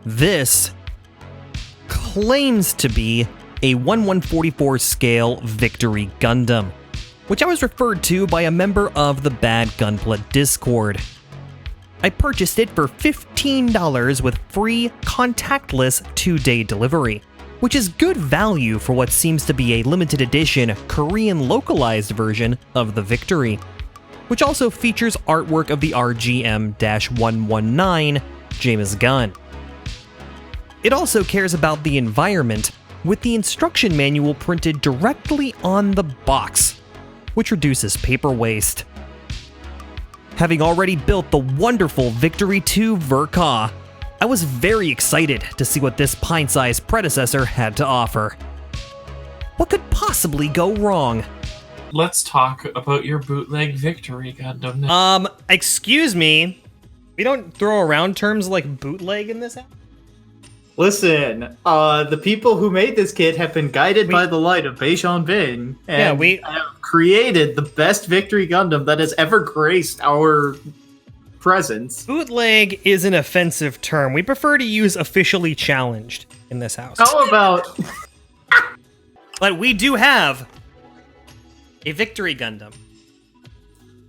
This claims to be a 1/144 scale Victory Gundam, which I was referred to by a member of the Bad Gunpla Discord. I purchased it for $15 with free contactless 2-day delivery, which is good value for what seems to be a limited edition Korean localized version of the Victory, which also features artwork of the RGM-119 James gun. It also cares about the environment, with the instruction manual printed directly on the box, which reduces paper waste. Having already built the wonderful Victory 2 Verka, I was very excited to see what this pint-sized predecessor had to offer. What could possibly go wrong? Let's talk about your bootleg Victory Gundam now. Excuse me? We don't throw around terms like bootleg in this app? Listen, the people who made this kit have been guided by the light of Beijing Bing, and we have created the best Victory Gundam that has ever graced our presence. Bootleg is an offensive term. We prefer to use officially challenged in this house. How about... But we do have a Victory Gundam.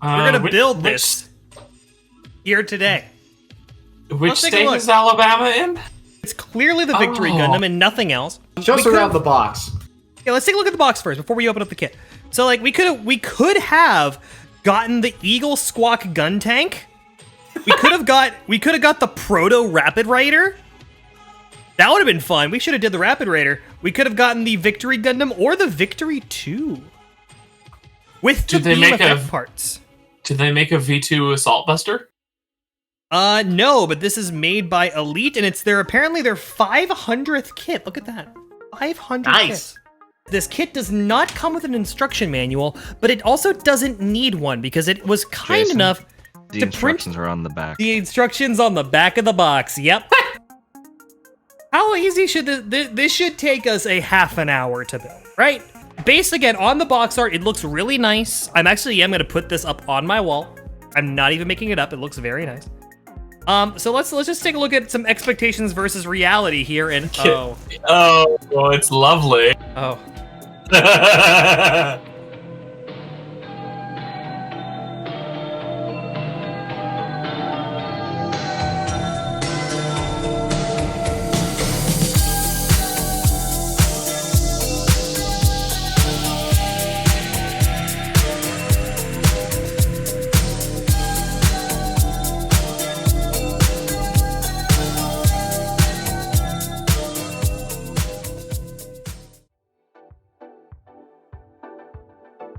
We're gonna build this here today. Which state is Alabama in? It's clearly the Victory Gundam and nothing else. Show us around the box. Yeah, let's take a look at the box first before we open up the kit. So, like, we could have gotten the Eagle Squawk gun tank. We could have got the Proto Rapid Raider. That would have been fun. We should have did the Rapid Raider. We could have gotten the Victory Gundam or the Victory 2 with the beam effect parts. Did they make a V2 Assault Buster? No, but this is made by Elite, and it's apparently their 500th kit. Look at that. 500 kits. This kit does not come with an instruction manual, but it also doesn't need one because it was kind enough to print. The instructions are on the back. The instructions on the back of the box, yep. How easy should this should take us a half an hour to build, right? Based again on the box art, it looks really nice. I'm gonna put this up on my wall. I'm not even making it up, it looks very nice. So let's just take a look at some expectations versus reality here, and it's lovely. Oh.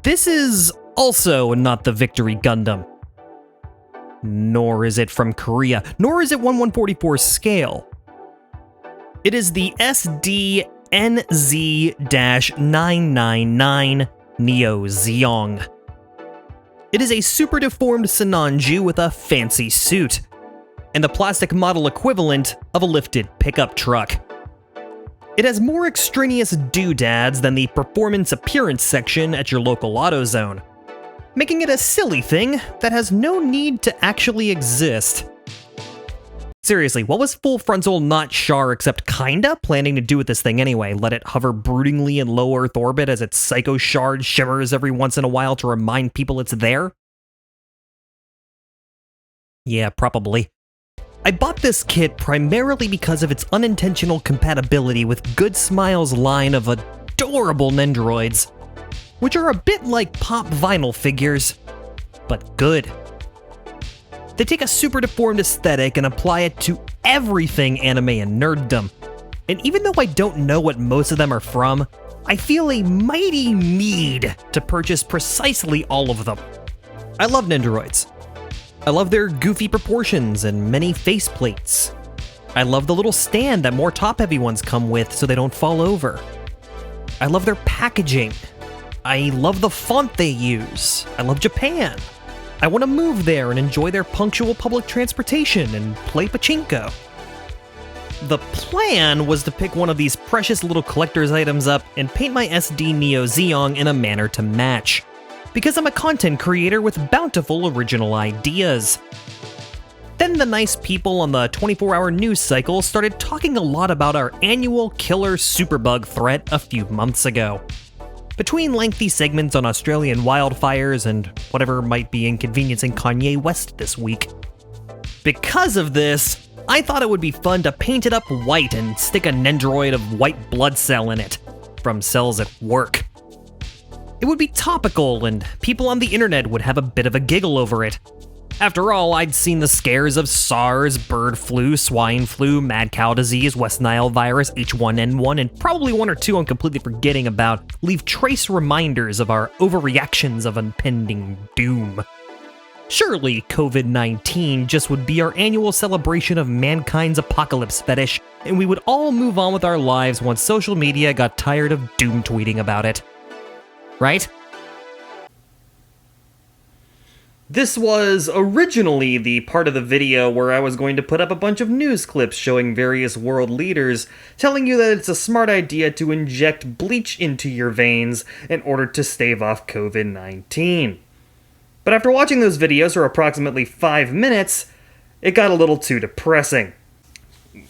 This is also not the Victory Gundam. Nor is it from Korea, nor is it 1/144 scale. It is the SDNZ-999 Neo Zeong. It is a super deformed Sinanju with a fancy suit, and the plastic model equivalent of a lifted pickup truck. It has more extraneous doodads than the performance appearance section at your local AutoZone, making it a silly thing that has no need to actually exist. Seriously, what was Full Frontal not Char except kinda planning to do with this thing anyway? Let it hover broodingly in low Earth orbit as its psycho shard shimmers every once in a while to remind people it's there? Yeah, probably. I bought this kit primarily because of its unintentional compatibility with Good Smile's line of adorable Nendoroids, which are a bit like pop vinyl figures, but good. They take a super deformed aesthetic and apply it to everything anime and nerddom, and even though I don't know what most of them are from, I feel a mighty need to purchase precisely all of them. I love Nendoroids. I love their goofy proportions and many faceplates. I love the little stand that more top-heavy ones come with so they don't fall over. I love their packaging. I love the font they use. I love Japan. I want to move there and enjoy their punctual public transportation and play pachinko. The plan was to pick one of these precious little collector's items up and paint my SD Neo Zeong in a manner to match, because I'm a content creator with bountiful original ideas. Then the nice people on the 24-hour news cycle started talking a lot about our annual killer superbug threat a few months ago. Between lengthy segments on Australian wildfires and whatever might be inconveniencing Kanye West this week. Because of this, I thought it would be fun to paint it up white and stick a Nendroid of white blood cell in it, from cells at work. It would be topical, and people on the internet would have a bit of a giggle over it. After all, I'd seen the scares of SARS, bird flu, swine flu, mad cow disease, West Nile virus, H1N1, and probably one or two I'm completely forgetting about leave trace reminders of our overreactions of impending doom. Surely COVID-19 just would be our annual celebration of mankind's apocalypse fetish, and we would all move on with our lives once social media got tired of doom tweeting about it. Right? This was originally the part of the video where I was going to put up a bunch of news clips showing various world leaders telling you that it's a smart idea to inject bleach into your veins in order to stave off COVID-19. But after watching those videos for approximately 5 minutes, it got a little too depressing.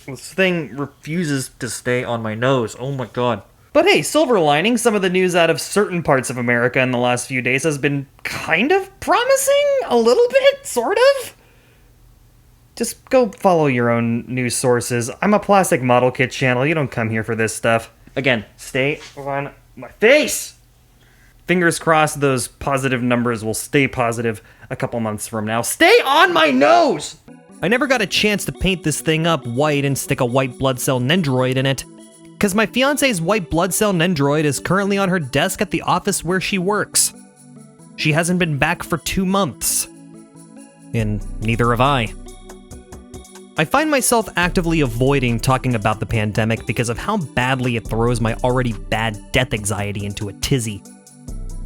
This thing refuses to stay on my nose, oh my god. But hey, silver lining, some of the news out of certain parts of America in the last few days has been kind of promising, a little bit, sort of. Just go follow your own news sources. I'm a plastic model kit channel, you don't come here for this stuff. Again, stay on my face! Fingers crossed those positive numbers will stay positive a couple months from now. Stay on my nose! I never got a chance to paint this thing up white and stick a white blood cell Nendroid in it, because my fiance's white blood cell Nendroid is currently on her desk at the office where she works. She hasn't been back for 2 months. And neither have I. I find myself actively avoiding talking about the pandemic because of how badly it throws my already bad death anxiety into a tizzy.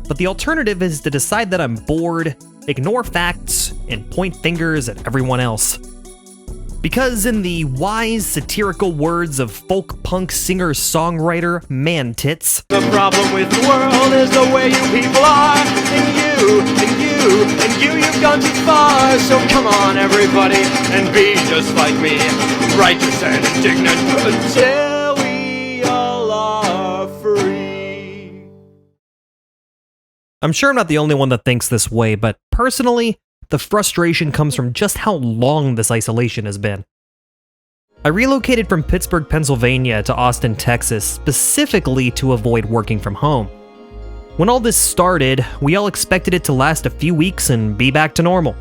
But the alternative is to decide that I'm bored, ignore facts, and point fingers at everyone else. Because in the wise, satirical words of folk punk singer-songwriter Mantits, the problem with the world is the way you people are, and you've gone too far, so come on everybody, and be just like me, righteous and indignant, until we all are free. I'm sure I'm not the only one that thinks this way, but personally, the frustration comes from just how long this isolation has been. I relocated from Pittsburgh, Pennsylvania to Austin, Texas, specifically to avoid working from home. When all this started, we all expected it to last a few weeks and be back to normal,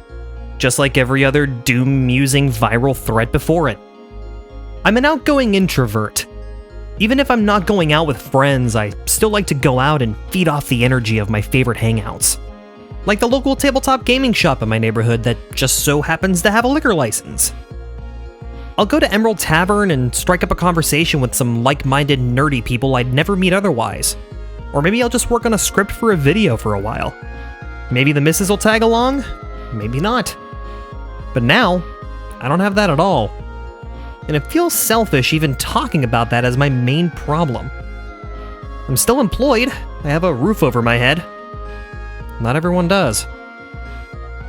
just like every other doom-musing viral threat before it. I'm an outgoing introvert. Even if I'm not going out with friends, I still like to go out and feed off the energy of my favorite hangouts. Like the local tabletop gaming shop in my neighborhood that just so happens to have a liquor license. I'll go to Emerald Tavern and strike up a conversation with some like-minded nerdy people I'd never meet otherwise. Or maybe I'll just work on a script for a video for a while. Maybe the missus will tag along, maybe not. But now, I don't have that at all. And it feels selfish even talking about that as my main problem. I'm still employed, I have a roof over my head. Not everyone does.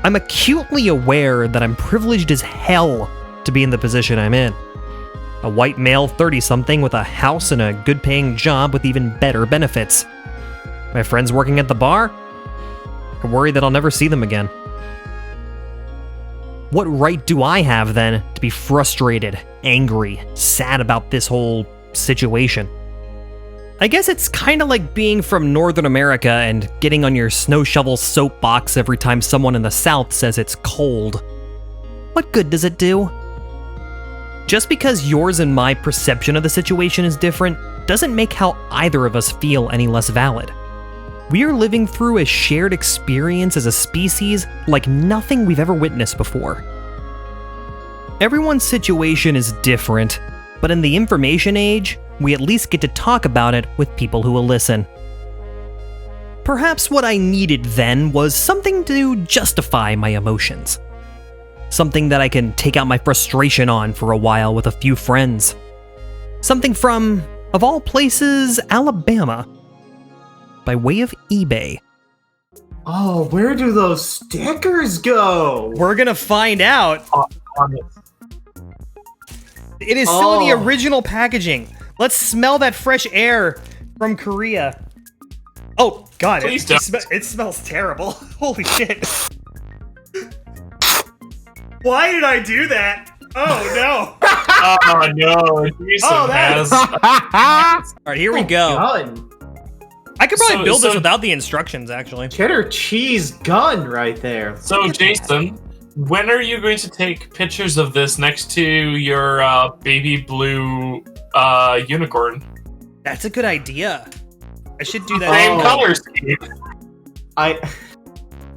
I'm acutely aware that I'm privileged as hell to be in the position I'm in. A white male 30-something with a house and a good-paying job with even better benefits. My friends working at the bar? I worry that I'll never see them again. What right do I have, then, to be frustrated, angry, sad about this whole situation? I guess it's kinda like being from Northern America and getting on your snow shovel soapbox every time someone in the South says it's cold. What good does it do? Just because yours and my perception of the situation is different doesn't make how either of us feel any less valid. We are living through a shared experience as a species like nothing we've ever witnessed before. Everyone's situation is different, but in the information age, we at least get to talk about it with people who will listen. Perhaps what I needed then was something to justify my emotions. Something that I can take out my frustration on for a while with a few friends. Something from, of all places, Alabama. By way of eBay. Oh, where do those stickers go? We're gonna find out. on it. It is still in the Oh. original packaging. Let's smell that fresh air from Korea. Oh, God, Please don't. it smells terrible. Holy shit. Why did I do that? Oh, no. Oh no, Jason Oh, that- has. All right, here we go. Gun. I could probably So- build this so- without the instructions, actually. Cheddar cheese gun right there. So Jason, when are you going to take pictures of this next to your baby blue unicorn? That's a good idea. I should do that. Same Oh. color scheme.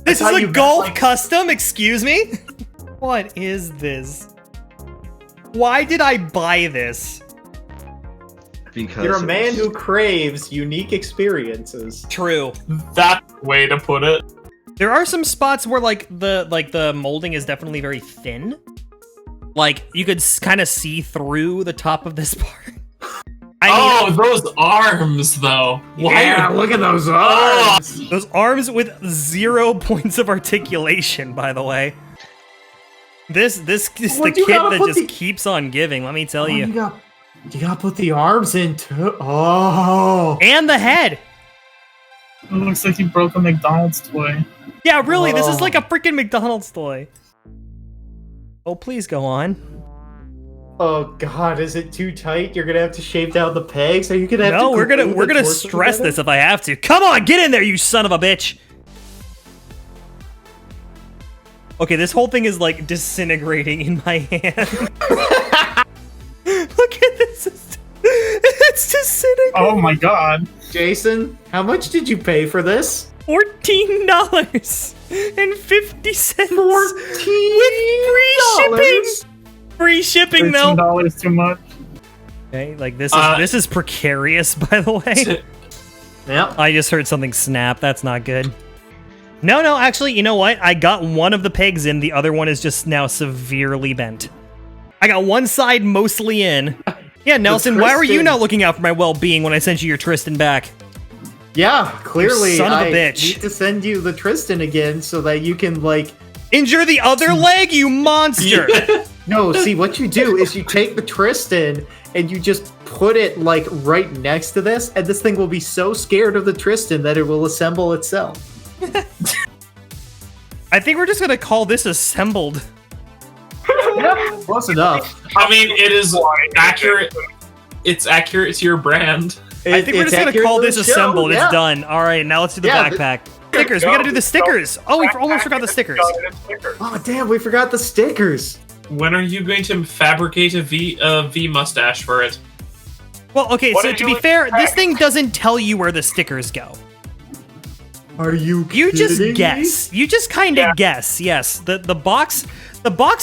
This how is a you meant, golf like- custom, excuse me? What is this? Why did I buy this? Because You're a it man was- who craves unique experiences. True. That's the way to put it. There are some spots where the molding is definitely very thin. Like you could kind of see through the top of this part. I mean, Those arms though. Why Yeah, are- look at those Oh. arms. those arms with 0 points of articulation, by the way. This is the What, you kit gotta that put just the- keeps on giving, let me tell Oh, you. you gotta put the arms in too. Oh. And the head. It looks like you broke a McDonald's toy. Yeah, really, this is Oh. like a freaking McDonald's toy. Oh, please go on. Oh God, is it too tight? You're gonna have to shave down the pegs. Are you gonna have to? No, we're glue gonna the torso stress together? this if I have to. Come on, get in there, you son of a bitch. Okay, this whole thing is like disintegrating in my hand. Look at this. It's disintegrating. Oh my god. Jason, how much did you pay for this? $14.50 with free $14. shipping. Free shipping though. $13 too much. Okay, like this is precarious, by the way. Yep. I just heard something snap. That's not good. No, actually, you know what? I got one of the pegs in. The other one is just now severely bent. I got one side mostly in. Yeah, Nelson, why were you Tristan- not looking out for my well-being when I sent you your Tristan back? Yeah, clearly. You son of a I bitch. need to send you the Tristan again so that you can like. Injure the other leg, you monster! No, see what you do is you take the Tristan and you just put it like right next to this, and this thing will be so scared of the Tristan that it will assemble itself. I think we're just gonna call this assembled. Yep, close enough. I mean, it is accurate. It's accurate to your brand. I think we're It's just gonna accurate call to this the show, assembled. yeah. It's done. All right, now let's do the Yeah, backpack. Stickers. We gotta do the stickers. Oh, we almost forgot the stickers. Oh damn, we forgot the stickers. When are you going to fabricate a V mustache for it? Well, okay. What So did to you be fair, this thing doesn't tell you where the stickers go. Are you? You just kidding me? guess. You just kind of guess. Yes. The box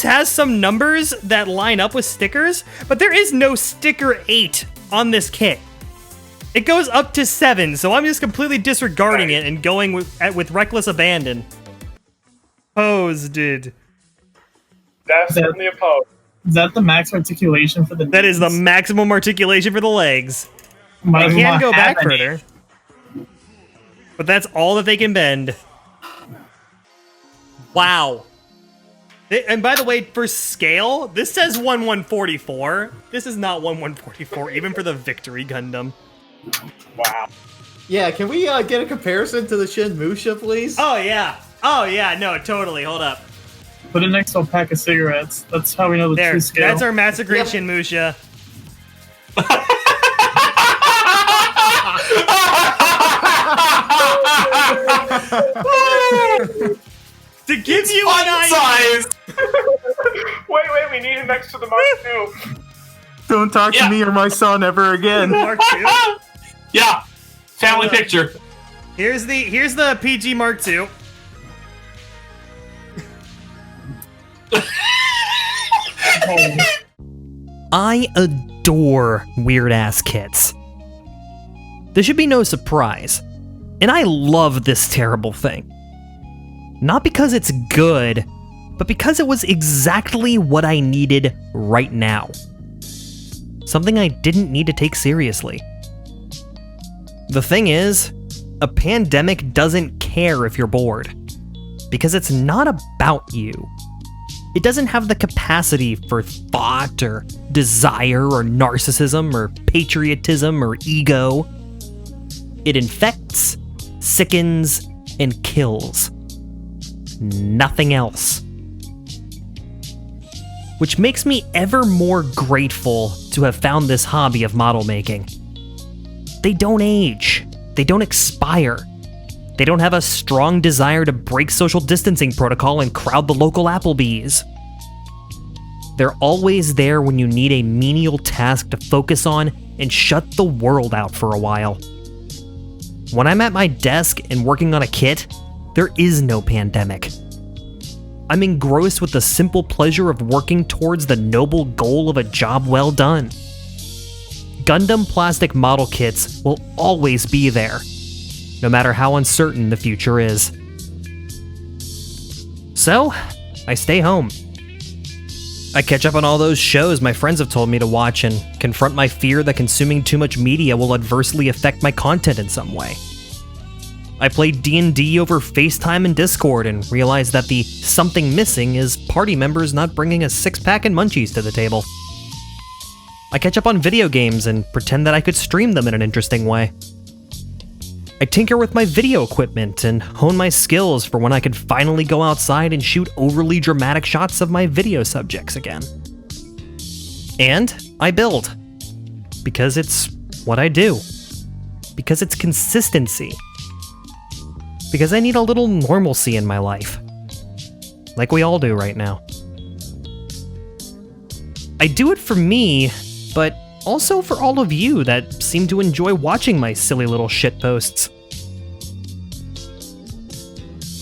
has some numbers that line up with stickers, but there is no sticker 8 on this kit. It goes up to 7, so I'm just completely disregarding it and going with reckless abandon. Posed. Definitely opposed. Is that the max articulation for the That is the knees? maximum articulation for the legs. Might I as can well go have back any. further. But that's all that they can bend. Wow. And by the way, for scale, this says 1/144. This is not 1/144, even for the Victory Gundam. Wow. Yeah, can we get a comparison to the Shinmusha, please? Oh, yeah. Oh, yeah. No, totally. Hold up. Put it next to a pack of cigarettes. That's how we know the There. true scale. That's our Massacration Musha. To give you an idea. Size. Wait, we need it next to the Mark II. Don't talk Yeah. to me or my son ever again. Mark II. Yeah. Family picture. Here's the PG Mark II. I adore weird-ass kits. This should be no surprise. And I love this terrible thing. Not because it's good, but because it was exactly what I needed right now. Something I didn't need to take seriously. The thing is, a pandemic doesn't care if you're bored. Because it's not about you. It doesn't have the capacity for thought or desire or narcissism or patriotism or ego. It infects, sickens, and kills. Nothing else. Which makes me ever more grateful to have found this hobby of model making. They don't age. They don't expire. They don't have a strong desire to break social distancing protocol and crowd the local Applebee's. They're always there when you need a menial task to focus on and shut the world out for a while. When I'm at my desk and working on a kit, there is no pandemic. I'm engrossed with the simple pleasure of working towards the noble goal of a job well done. Gundam plastic model kits will always be there, no matter how uncertain the future is. So, I stay home. I catch up on all those shows my friends have told me to watch and confront my fear that consuming too much media will adversely affect my content in some way. I play D&D over FaceTime and Discord and realize that the something missing is party members not bringing a six-pack and munchies to the table. I catch up on video games and pretend that I could stream them in an interesting way. I tinker with my video equipment and hone my skills for when I could finally go outside and shoot overly dramatic shots of my video subjects again. And I build. Because it's what I do. Because it's consistency. Because I need a little normalcy in my life. Like we all do right now. I do it for me, but also for all of you that seem to enjoy watching my silly little shitposts.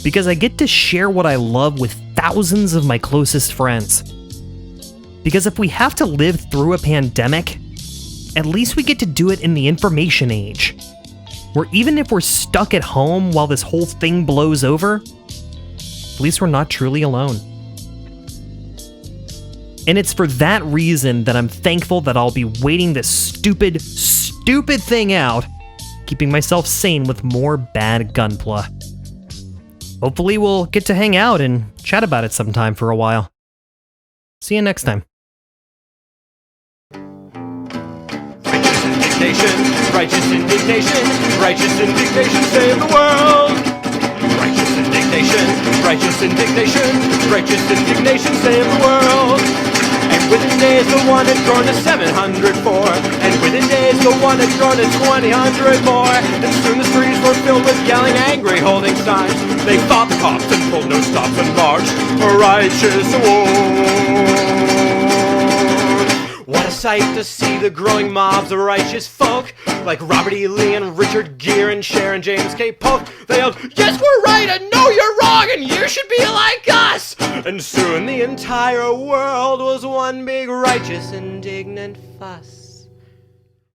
Because I get to share what I love with thousands of my closest friends. Because if we have to live through a pandemic, at least we get to do it in the information age. Where even if we're stuck at home while this whole thing blows over, at least we're not truly alone. And it's for that reason that I'm thankful that I'll be waiting this stupid thing out, keeping myself sane with more bad Gunpla. Hopefully we'll get to hang out and chat about it sometime for a while. See you next time. Righteous indignation, righteous indignation, save the world. Righteous indignation, righteous indignation, righteous indignation, save the world. And within days the one had grown to 704, and within days the one had grown to 2,000 more. And soon the streets were filled with yelling, angry, holding signs. They fought the cops and pulled no stops and marched a righteous war. What a sight to see the growing mobs of righteous folk, like Robert E. Lee and Richard Gere and Sharon James K. Polk. They yelled, yes, we're right, and no, you're wrong, and you should be like us. And soon the entire world was one big righteous, indignant fuss.